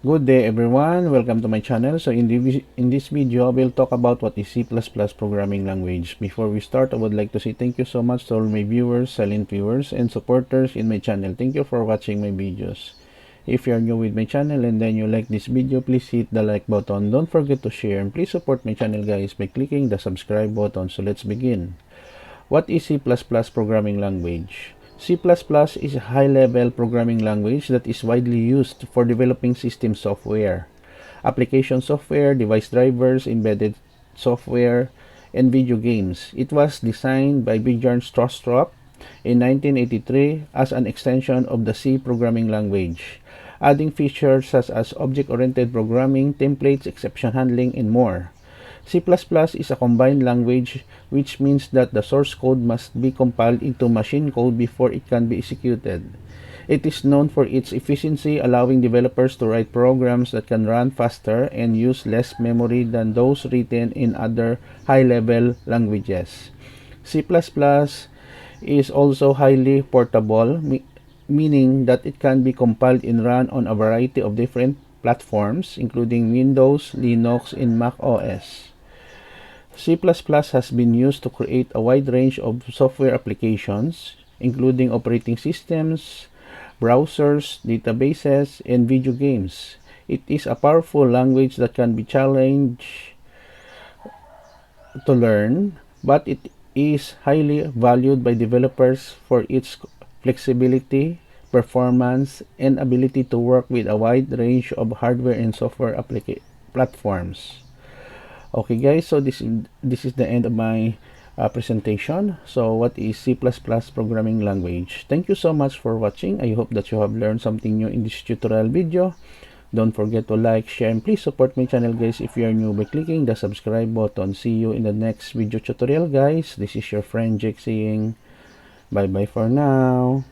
Good day everyone, welcome to my channel. So in this video, I will talk about what is C++ programming language. Before we start, I would like to say thank you so much to all my viewers, silent viewers, and supporters in my channel. Thank you for watching my videos. If you are new with my channel and then you like this video, please hit the like button. Don't forget to share and please support my channel guys by clicking the subscribe button. So let's begin. What is C++ programming language? C++ is a high-level programming language that is widely used for developing system software, application software, device drivers, embedded software, and video games. It was designed by Bjorn Strostrup in 1983 as an extension of the C programming language, adding features such as object-oriented programming, templates, exception handling, and more. C++ is a combined language, which means that the source code must be compiled into machine code before it can be executed. It is known for its efficiency, allowing developers to write programs that can run faster and use less memory than those written in other high-level languages. C++ is also highly portable, meaning that it can be compiled and run on a variety of different platforms, including Windows, Linux, and Mac OS. C++ has been used to create a wide range of software applications, including operating systems, browsers, databases, and video games. It is a powerful language that can be challenged to learn, but it is highly valued by developers for its flexibility, performance, and ability to work with a wide range of hardware and software platforms. Okay guys, so this is the end of my presentation. So what is C++ programming language? Thank you so much for watching. I hope that you have learned something new in this tutorial video. Don't forget to like, share, and please support my channel guys if you are new by clicking the subscribe button. See you in the next video tutorial guys. This is your friend Jake saying bye bye for now.